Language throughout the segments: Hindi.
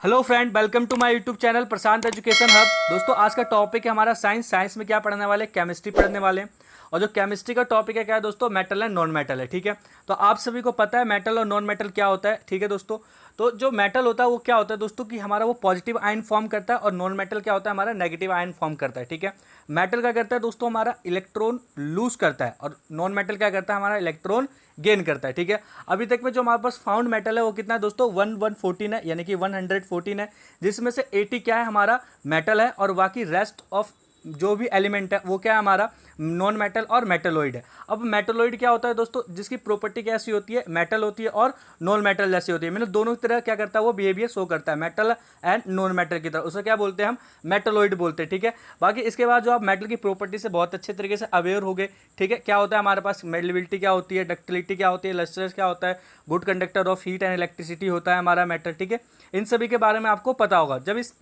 Hello friend, welcome to my YouTube channel Prashant education hub. दोस्तों, आज का टॉपिक है हमारा साइंस में क्या पढ़ने वाले, केमिस्ट्री पढ़ने वाले हैं। और जो केमिस्ट्री का टॉपिक है क्या है दोस्तों, मेटल एंड नॉन मेटल है। ठीक है, तो आप सभी को पता है मेटल और नॉन मेटल क्या होता है। ठीक है दोस्तों, तो जो मेटल होता है वो क्या होता है दोस्तों कि हमारा वो पॉजिटिव आयन फॉर्म करता है और नॉन मेटल क्या होता है हमारा नेगेटिव आयन फॉर्म करता है। ठीक है, मेटल क्या करता है दोस्तों, हमारा इलेक्ट्रॉन लूज करता है और नॉन मेटल क्या करता है हमारा इलेक्ट्रॉन गेन करता है। ठीक है, अभी तक में जो हमारे पास फाउंड मेटल है वो कितना है दोस्तों, 114 है, यानी कि 114 है, जिसमें से 80 क्या है हमारा मेटल है और बाकी रेस्ट ऑफ जो भी एलिमेंट है वो क्या है हमारा नॉन मेटल और मेटलोइड है। अब मेटलोइड क्या होता है दोस्तों, जिसकी प्रॉपर्टी कैसी होती है, मेटल होती है और नॉन मेटल जैसी होती है, मतलब दोनों की तरह क्या करता है वो बिहेवियर शो करता है, मेटल एंड नॉन मेटल की तरह। उसे क्या बोलते हैं हम, मेटलोइड बोलते हैं। ठीक है, बाकी इसके बाद जो आप मेटल की प्रॉपर्टी से बहुत अच्छे तरीके से अवेयर हो गए। ठीक है, क्या होता है हमारे पास मेल्टिबिलिटी क्या होती है, डक्टिलिटी क्या होती है, लस्टर्स क्या होता है, good conductor of heat and electricity होता है हमारा मेटल। ठीक है, इन सभी के बारे में आपको पता होगा। जब इस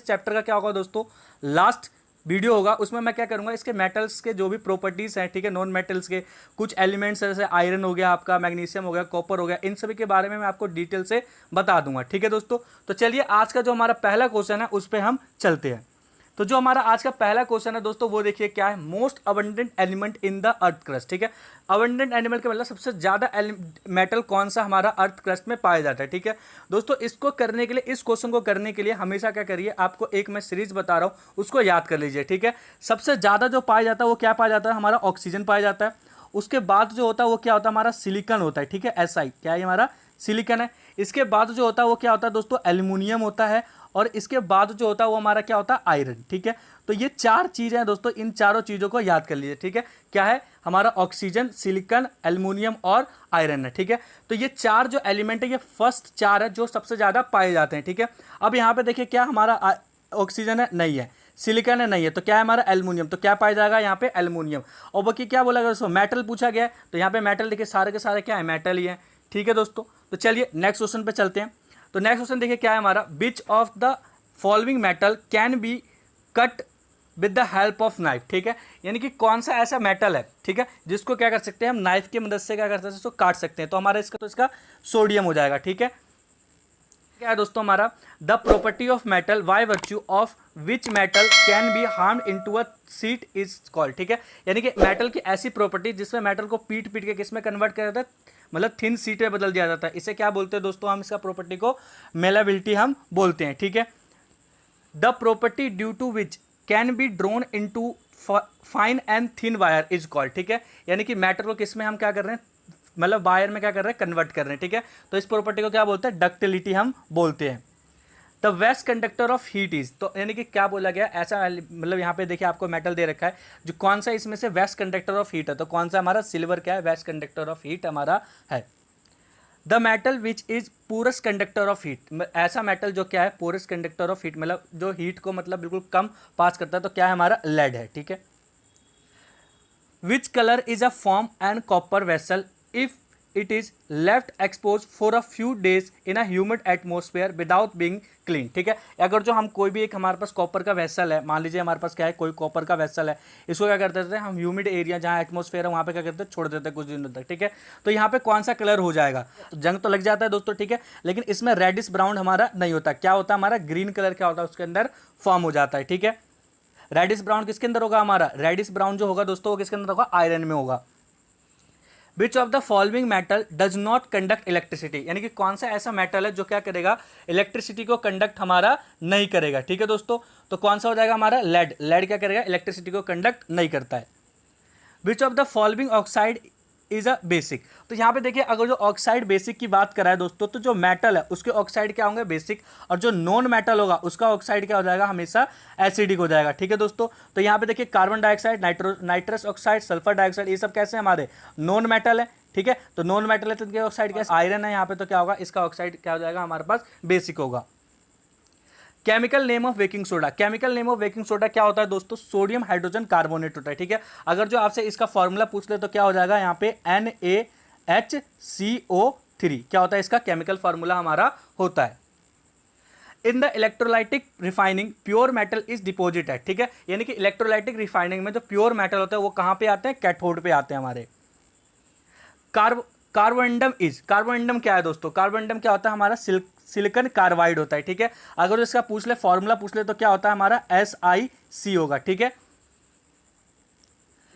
चैप्टर का क्या होगा दोस्तों, लास्ट वीडियो होगा, उसमें मैं क्या करूंगा, इसके मेटल्स के जो भी प्रॉपर्टीज हैं, ठीक है, नॉन मेटल्स के कुछ एलिमेंट्स जैसे आयरन हो गया, आपका मैग्नीशियम हो गया, कॉपर हो गया, इन सभी के बारे में मैं आपको डिटेल से बता दूंगा। ठीक है दोस्तों, तो चलिए आज का जो हमारा पहला क्वेश्चन है उस पर हम चलते हैं। तो जो हमारा आज का पहला क्वेश्चन है दोस्तों वो देखिए क्या है, most abundant element in the earth crust. ठीक है, अबंडेंट एलिमेंट का मतलब सबसे ज्यादा मेटल कौन सा हमारा अर्थ क्रस्ट में पाया जाता है। ठीक है दोस्तों, इसको करने के लिए, इस क्वेश्चन को करने के लिए हमेशा क्या करिए, आपको एक मैं सीरीज बता रहा हूं उसको याद कर लीजिए। ठीक है, सबसे ज्यादा जो पाया जाता है वो क्या पाया जाता है, हमारा ऑक्सीजन पाया जाता है। उसके बाद जो होता है वो क्या होता है, हमारा सिलिकॉन होता है। ठीक है, SI क्या है हमारा सिलिकॉन है। इसके बाद जो होता है वो क्या होता है दोस्तों, एल्यूमिनियम होता है। और इसके बाद जो होता है वो हमारा क्या होता है, आयरन। ठीक है, तो ये चार चीजें हैं दोस्तों, इन चारों चीजों को याद कर लीजिए। ठीक है, क्या है हमारा ऑक्सीजन, सिलिकॉन, एल्यूमिनियम और आयरन है। ठीक है, तो ये चार जो एलिमेंट है ये फर्स्ट चार है जो सबसे ज्यादा पाए जाते हैं। ठीक है, अब यहाँ पे देखिए क्या हमारा ऑक्सीजन है, नहीं है, सिलिकॉन है, नहीं है, तो क्या है हमारा एल्यूमिनियम, तो क्या पाया जाएगा यहाँ पे एल्यूमिनियम। और बाकी क्या बोला दोस्तों, मेटल पूछा गया है, तो यहाँ पे मेटल देखिए सारे के सारे क्या है, मेटल ही है। ठीक है दोस्तों, तो चलिए नेक्स्ट क्वेश्चन पे चलते हैं। तो नेक्स्ट क्वेश्चन देखिए क्या है हमारा, विच of the following metal can be cut with the help of knife. ठीक है, यानी कि कौन सा ऐसा मेटल है, ठीक है, जिसको क्या कर सकते हैं हम नाइफ की मदद से क्या कर सकते हैं, इसको काट सकते हैं। तो हमारा इसका सोडियम हो जाएगा। ठीक है, क्या है दोस्तों हमारा, the property of metal by virtue of which metal can be harmed into a sheet is called. ठीक है, यानी कि मेटल की ऐसी प्रॉपर्टी जिसमें मेटल को पीट के किसमें कन्वर्ट किया जाता है, मतलब थिन शीट में बदल दिया जाता है, इसे क्या बोलते हैं दोस्तों, हम इसका प्रॉपर्टी को मेलाबिलिटी हम बोलते हैं। ठीक है, the property due to which can be drawn into fine and thin wire is called. ठीक है, यानी कि मैटर को किस में हम क्या कर रहे हैं, मतलब वायर में क्या कर रहे हैं, कन्वर्ट कर रहे हैं। ठीक है, तो इस प्रॉपर्टी को क्या बोलते हैं, डक्टिलिटी हम बोलते हैं। The best conductor of heat is, तो यानी कि क्या बोला गया ऐसा, मतलब यहाँ पे देखिए आपको मेटल दे रखा है, जो कौन सा इसमें से वेस्ट कंडक्टर ऑफ हीट है, तो कौन सा हमारा सिल्वर क्या है, वेस्ट कंडक्टर ऑफ हीट हमारा है। The metal which is poorest conductor of heat, ऐसा मेटल जो क्या है पोरस कंडक्टर ऑफ हीट, मतलब जो हीट को मतलब बिल्कुल कम पास करता है, तो क्या है हमारा लेड है। ठीक है, which colour is a form and copper vessel if it is left expose for a few days in a humid atmosphere without being clean. ठीक है, अगर जो हम कोई भी एक हमारे पास कॉपर का वेसल है, मान लीजिए हमारे पास क्या है कोई कॉपर का वेसल है, इसको क्या करते थे हम, ह्यूमिड एरिया जहाँ एटमोस्फेयर है वहाँ पे क्या करते हैं, छोड़ देते हैं कुछ दिनों तक। ठीक है, तो यहाँ पे कौन सा कलर हो जाएगा, तो जंग तो लग जाता है दोस्तों। ठीक है, लेकिन इसमें रेडिश ब्राउन हमारा नहीं होता, क्या होता है हमारा ग्रीन कलर क्या होता है उसके अंदर फॉर्म हो जाता है। ठीक है, रेडिश ब्राउन किसके अंदर होगा हमारा, रेडिश ब्राउन जो होगा दोस्तों वो किसके अंदर होगा, आयरन में होगा। Which of the following metal does not conduct electricity, यानी कि कौन सा ऐसा मेटल है जो क्या करेगा, इलेक्ट्रिसिटी को कंडक्ट हमारा नहीं करेगा। ठीक है दोस्तों, तो कौन सा हो जाएगा हमारा, लेड। लेड क्या करेगा, इलेक्ट्रिसिटी को कंडक्ट नहीं करता है। विच of the following oxide is a basic, तो यहाँ पे देखिए अगर जो ऑक्साइड बेसिक की बात करा है दोस्तों, तो जो मेटल है उसके ऑक्साइड क्या होंगे, बेसिक, और जो नॉन मेटल होगा उसका ऑक्साइड क्या हो जाएगा, हमेशा एसिडिक हो जाएगा। ठीक है दोस्तों, तो यहाँ पे देखिए carbon dioxide, nitrous oxide, sulphur dioxide, ये सब कैसे हमारे नॉन मेटल है। ठीक है, तो नॉन मेटल है तो इनके ऑक्साइड क्या, आयरन है यहाँ पे, तो क्या होगा इसका ऑक्साइड क्या हो जाएगा हमारे पास, बेसिक होगा। Chemical name of baking soda, chemical name of baking soda क्या होता है दोस्तों, सोडियम हाइड्रोजन कार्बोनेट होता है। ठीक है, अगर जो आपसे इसका फॉर्मूला पूछ ले तो क्या हो जाएगा यहाँ पे NaHCO3, क्या होता है इसका केमिकल फॉर्मूला हमारा होता है। In the electrolytic refining pure metal is deposit है। ठीक है, यानी कि इलेक्ट्रोलाइटिक रिफाइनिंग में जो प्योर मेटल होता है वो कहाँ पे आते हैं, कैथोड पे आते हैं हमारे। कार्बोंडम इज, कार्बोंडम क्या है दोस्तों, कार्बोंडम क्या होता है हमारा सिलिकॉन कार्बाइड होता है, ठीक है। अगर इसका पूछ ले फॉर्मूला पूछ ले तो क्या होता है हमारा SiC होगा, ठीक है।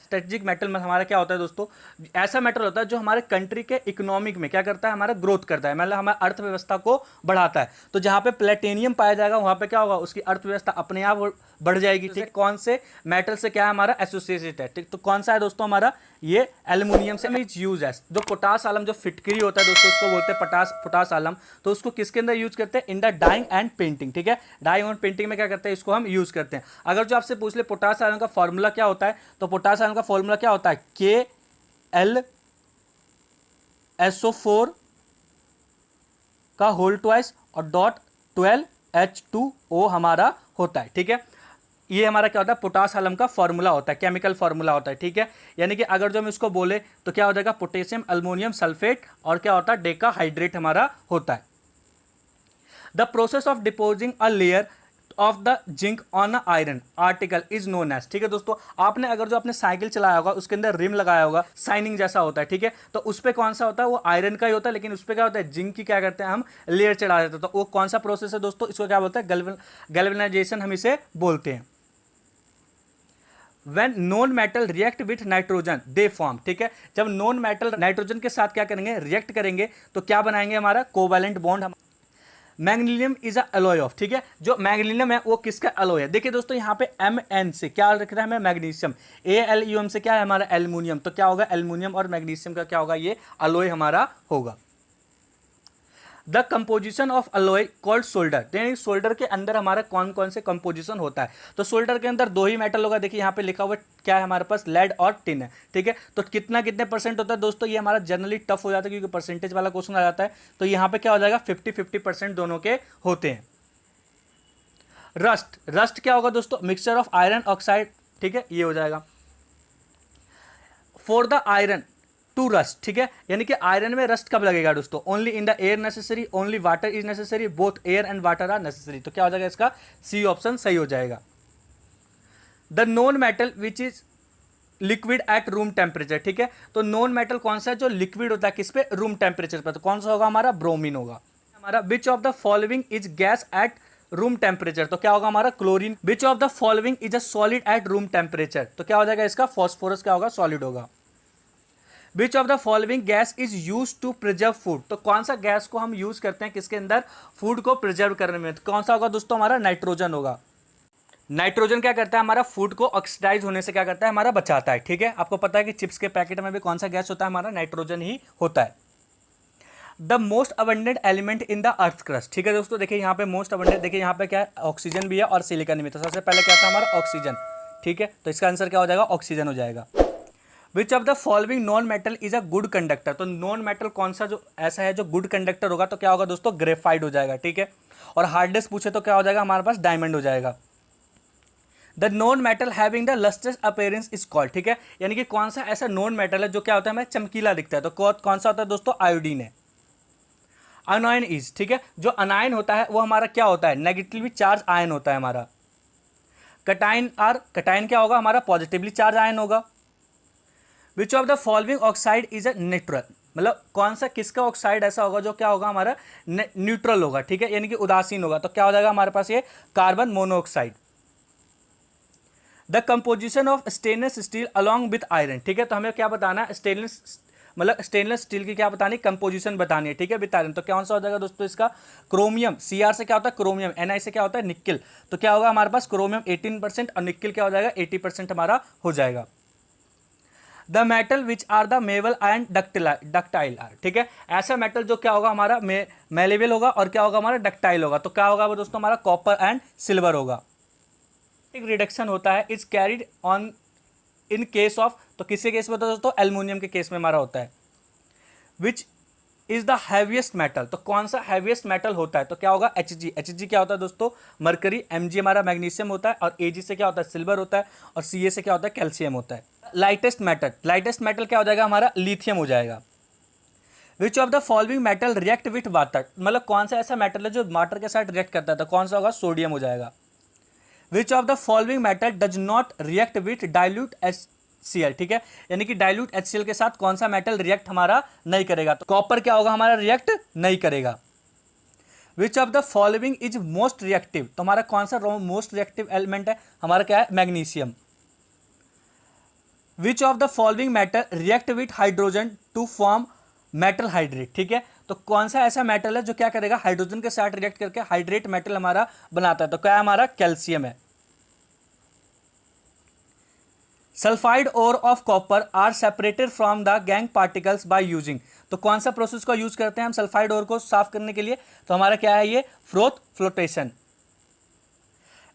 स्ट्रेटेजिक मेटल में हमारा क्या होता है दोस्तों, ऐसा मेटल होता है जो हमारे कंट्री के इकोनॉमिक में क्या करता है, हमारा ग्रोथ करता है, मतलब हमारे अर्थव्यवस्था को बढ़ाता है। तो जहाँ पे प्लेटिनियम पाया जाएगा वहाँ पे क्या होगा, उसकी अर्थव्यवस्था अपने आप बढ़ जाएगी, ठीक। कौन से मेटल से क्या है हमारा एसोसिएटेड है, ठीक। तो कौन सा है दोस्तों हमारा, ये एल्यूमिनियम से यूज है। जो पोटास आलम जो फिटकरी होता है दोस्तों, उसको बोलते हैं पोटास आलम। तो उसको किसके अंदर यूज करते हैं, in the dyeing and painting, ठीक है। डाइंग और पेंटिंग में क्या करते हैं, इसको हम यूज करते हैं। अगर जो आपसे पूछ ले पोटास आलम का फॉर्मूला क्या होता है, तो पोटास आलम का फॉर्मूला क्या होता है, KLSO4 का होल ट्वाइस और .12H2O हमारा होता है, ठीक है। ये हमारा क्या होता है, पोटास आलम का फॉर्मूला होता है, केमिकल फॉर्मूला होता है, ठीक है। यानी कि अगर जो हम इसको बोले तो क्या हो जाएगा, पोटेशियम अल्मोनियम सल्फेट और क्या होता है, डेकाहाइड्रेट हमारा होता है। The process of depositing a layer of the zinc on a iron article is known as, ठीक है दोस्तों। आपने अगर जो अपने साइकिल चलाया होगा उसके अंदर रिम लगाया होगा, शाइनिंग जैसा होता है, ठीक है। तो उस पर कौन सा होता है, वो आयरन का ही होता है, लेकिन उस पर क्या होता है, जिंक की क्या करते हैं हम लेयर चढ़ा देते हैं। तो वो कौन सा प्रोसेस है दोस्तों, इसको क्या बोलते हैं, गैल्वेनाइजेशन हम इसे बोलते हैं। When non metal react with nitrogen they form, ठीक है। जब नॉन मेटल नाइट्रोजन के साथ क्या करेंगे, रिएक्ट करेंगे तो क्या बनाएंगे, हमारा covalent bond. Magnesium is a alloy of, ठीक है। जो मैग्नीशियम है वो किसका अलॉय है, देखिए दोस्तों यहाँ पे Mn से क्या रख रहा है हमें, मैग्नीशियम। AlUm से क्या है हमारा, एल्यूमिनियम। तो क्या होगा, एल्यूमिनियम और मैग्नीशियम का क्या होगा, ये अलॉय हमारा होगा। The composition of alloy called solder, यानी सोल्डर के अंदर हमारा कौन कौन से कंपोजिशन होता है। तो सोल्डर के अंदर दो ही मेटल होगा, देखिए यहाँ पे लिखा हुआ क्या है हमारे पास, लेड और टिन है, ठीक है। तो कितने परसेंट होता है दोस्तों, ये हमारा जनरली टफ हो जाता है क्योंकि परसेंटेज वाला क्वेश्चन आ जाता है। तो यहाँ पे क्या हो जाएगा, 50-50% दोनों के होते हैं। रस्ट क्या होगा दोस्तों, मिक्सचर ऑफ आयरन ऑक्साइड, ठीक है, ये हो जाएगा। For the iron to rust, ठीक है। यानी कि आयरन में रस्ट कब लगेगा दोस्तों, only in the air necessary, only water is necessary, both air and water are necessary. तो क्या हो जाएगा, इसका सी ऑप्शन सही हो जाएगा। The non metal which is liquid at room temperature, ठीक है। तो नॉन मेटल कौन सा है जो लिक्विड होता है किस पे, रूम टेम्परेचर पर। तो कौन सा होगा हमारा, ब्रोमीन होगा हमारा। विच of the following is gas at room temperature, तो क्या होगा हमारा, chlorine. Which of the following is a solid at room temperature, तो क्या हो जाएगा इसका, फॉस्फोरस क्या होगा, सॉलिड होगा। Which of the following gas is use to preserve food, तो कौन सा गैस को हम यूज करते हैं किसके अंदर, फूड को प्रिजर्व करने में। तो कौन सा होगा दोस्तों, हमारा नाइट्रोजन होगा। नाइट्रोजन क्या करता है, हमारा फूड को ऑक्सीडाइज होने से क्या करता है, हमारा बचाता है, ठीक है। आपको पता है कि चिप्स के पैकेट में भी कौन सा गैस होता है, हमारा नाइट्रोजन ही होता है। The most abundant element in the earth crust, ठीक है दोस्तों। देखिए यहाँ पे मोस्ट अबंडेंट, देखिए यहाँ पे क्या है, ऑक्सीजन भी है और सिलिकॉन भी। तो सबसे पहले क्या था हमारा, ऑक्सीजन, ठीक है। तो इसका आंसर क्या हो जाएगा, ऑक्सीजन हो जाएगा। विच of the following non metal is a good conductor, तो नॉन मेटल कौन सा जो ऐसा है जो गुड कंडक्टर होगा, तो क्या होगा दोस्तों, ग्रेफाइट हो जाएगा, ठीक है। और हार्डनेस पूछे तो क्या हो जाएगा हमारे पास, डायमंड हो जाएगा। The non metal having the lustrous appearance is called, ठीक है। यानी कि कौन सा ऐसा नॉन मेटल है जो क्या होता है, हमें चमकीला दिखता है। तो कौन सा होता है दोस्तों, आयोडीन है। अनायन इज, ठीक है। जो अनायन होता है वो हमारा क्या होता है, नेगेटिवली चार्ज आयन होता है हमारा। कटाइन क्या होगा हमारा, पॉजिटिवली चार्ज आयन होगा। Which of the following oxide is a neutral, मतलब कौन सा किसका ऑक्साइड ऐसा होगा जो क्या होगा हमारा न्यूट्रल होगा, ठीक है, यानी कि उदासीन होगा। तो क्या हो जाएगा हमारे पास, ये carbon monoxide. The composition of stainless steel along with iron, ठीक है। तो हमें क्या बताना है, स्टेनलेस स्टील की क्या बतानी, कंपोजिशन बतानी है, ठीक है, विथ आयरन। तो कौन सा हो जाएगा दोस्तों इसका, क्रोमियम। Cr से क्या होता है, क्रोमियम। Ni से क्या होता है, निक्किल। तो क्या होगा हमारे पास, क्रोमियम 18% और निक्किल क्या हो जाएगा, 80% हमारा हो जाएगा। The metal which are the malleable and ductile are, ठीक है। ऐसा मेटल जो क्या होगा हमारा मेलेबल होगा और क्या होगा हमारा, डक्टाइल होगा। तो क्या होगा वो दोस्तों, हमारा कॉपर एंड सिल्वर होगा। एक रिडक्शन होता है is carried on in case of, तो किसी केस में तो दोस्तों एल्यूमिनियम के केस में हमारा होता है। Which is the heaviest metal, तो कौन सा हैवीएस्ट मेटल होता है, तो क्या होगा, Hg क्या होता है दोस्तों, मरकरी। Mg हमारा मैग्नीशियम होता है और Ag से क्या होता है, सिल्वर होता है और Ca से क्या होता है, कैल्शियम होता है। लाइटेस्ट मेटल क्या हो जाएगा हमारा, लिथियम हो जाएगा। विच of the following metal react with water, मतलब कौन सा ऐसा मेटल है जो वाटर के साथ रिएक्ट करता है, तो कौन सा होगा, सोडियम हो जाएगा। विच of the following metal does not react with dilute HCl, ठीक है। यानी कि डाइल्यूट HCl के साथ कौन सा मेटल रिएक्ट हमारा नहीं करेगा, तो कॉपर क्या होगा हमारा, रिएक्ट नहीं करेगा। विच of the following is most reactive, तो हमारा कौन सा मोस्ट रिएक्टिव एलिमेंट है, हमारा क्या है, magnesium. Which of the following metal react with hydrogen to form metal hydride, ठीक है, तो कौन सा ऐसा मेटल है जो क्या करेगा, हाइड्रोजन के साथ रिएक्ट करके हाइड्रेट मेटल हमारा बनाता है, तो क्या हमारा कैल्शियम है। Sulphide ore of copper are separated from the gangue particles by using, तो कौन सा प्रोसेस का यूज करते हैं हम सल्फाइड ओर को साफ करने के लिए, तो हमारा क्या है ये, flotation.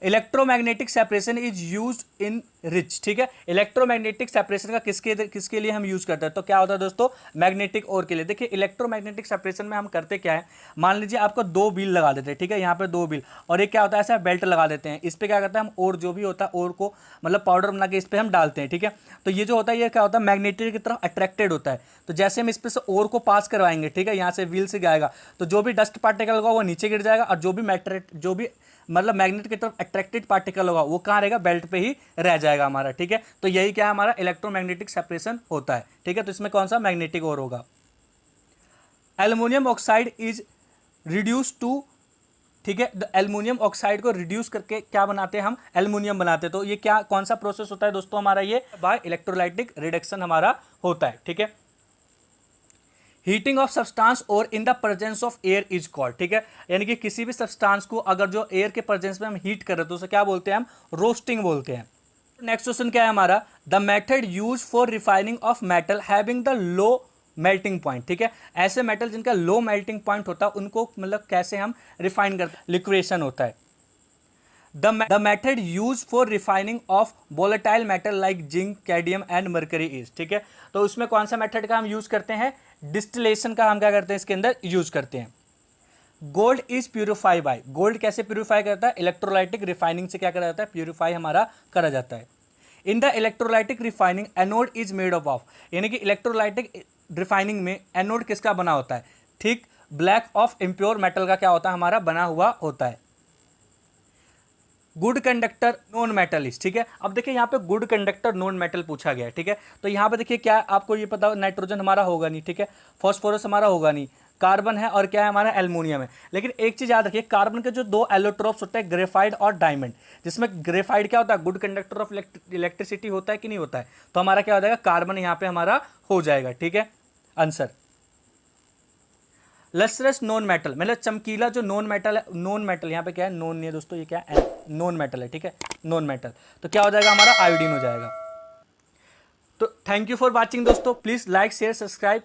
Electromagnetic separation is used in rich, ठीक है, इलेक्ट्रोमैग्नेटिक सेपरेशन का किसके लिए हम यूज करते हैं, तो क्या होता है दोस्तों, मैग्नेटिक ओर के लिए। देखिए इलेक्ट्रोमैग्नेटिक सेपरेशन में हम करते क्या है, मान लीजिए आपको 2 व्हील लगा देते हैं, ठीक है, यहाँ पे 2 व्हील और एक क्या होता है ऐसा बेल्ट लगा देते हैं, इस पे क्या करते हैं हम और जो भी होता है और को मतलब पाउडर बना के इस पे हम डालते हैं, ठीक है, तो ये जो होता है ये क्या होता है मैग्नेटिक की तरफ अट्रैक्टेड होता है, तो जैसे हम इस पे से और को पास करवाएंगे, ठीक है, यहाँ से व्हील से जाएगा तो जो भी डस्ट पार्टिकल होगा वो नीचे गिर जाएगा और जो भी मतलब मैग्नेट की तरफ अट्रैक्टेड पार्टिकल होगा वो कहाँ रहेगा, बेल्ट पे ही रह जाएगा हमारा, ठीक है, तो यही क्या है हमारा इलेक्ट्रोमैग्नेटिक सेपरेशन होता है, ठीक है, तो इसमें कौन सा मैग्नेटिक ओर होगा। Aluminium oxide is reduce to, ठीक है, एल्युमिनियम ऑक्साइड को रिड्यूस करके क्या बनाते हैं हम, एल्युमिनियम बनाते हैं, तो ये क्या कौन सा प्रोसेस होता है दोस्तों, हमारा ये बाय इलेक्ट्रोलाइटिक रिडक्शन हमारा होता है, ठीक है। हीटिंग ऑफ सब्सटेंस और in the presence of air is called, ठीक है, यानी कि किसी भी सब्सटेंस को अगर जो एयर के प्रेजेंस में हम हीट कर रहे हैं तो उसे क्या बोलते हैं हम, रोस्टिंग बोलते हैं। नेक्स्ट क्वेश्चन क्या है हमारा, the method use for refining of metal having the low melting point, ठीक है, ऐसे मेटल जिनका लो मेल्टिंग पॉइंट होता है उनको मतलब कैसे हम रिफाइन करते हैं, लिक्वेशन होता है। The method use for refining of volatile metal like zinc, cadmium and mercury is, ठीक है, तो उसमें कौन सा मेथड का हम यूज करते हैं, डिस्टिलेशन का हम क्या करते हैं इसके अंदर यूज करते हैं। Gold is purify by, gold कैसे प्यूरिफाई करता है, इलेक्ट्रोलाइटिक रिफाइनिंग से क्या करा जाता है, प्यूरिफाई हमारा करा जाता है। In the electrolytic refining anode is made of, यानी कि इलेक्ट्रोलाइटिक रिफाइनिंग में एनोड किसका बना होता है, thick black of impure metal का क्या होता है हमारा बना हुआ होता है। गुड कंडक्टर नॉन मेटल, ठीक है, अब देखिए यहाँ पे गुड कंडक्टर नॉन मेटल पूछा गया है, ठीक है, तो यहाँ पे देखिए क्या आपको ये पता, नाइट्रोजन हमारा होगा नहीं, ठीक है, फॉस्फोरस हमारा होगा नहीं, कार्बन है और क्या है हमारा एल्युमिनियम है, लेकिन एक चीज याद रखिए कार्बन के जो 2 एलोट्रोप्स होते हैं ग्रेफाइट और डायमंड, जिसमें ग्रेफाइट क्या होता है, गुड कंडक्टर ऑफ इलेक्ट्रिसिटी होता है कि नहीं होता है, तो हमारा क्या हो जाएगा, कार्बन यहाँ पे हमारा हो जाएगा, ठीक है, आंसर। लस्ट्रस नॉन मेटल मतलब चमकीला जो नॉन मेटल है, नॉन मेटल यहाँ पे क्या है, नॉन नहीं है दोस्तों, ये क्या है, नॉन मेटल है, ठीक है, नॉन मेटल, तो क्या हो जाएगा हमारा आयोडीन हो जाएगा। तो थैंक यू फॉर वाचिंग दोस्तों, प्लीज लाइक शेयर सब्सक्राइब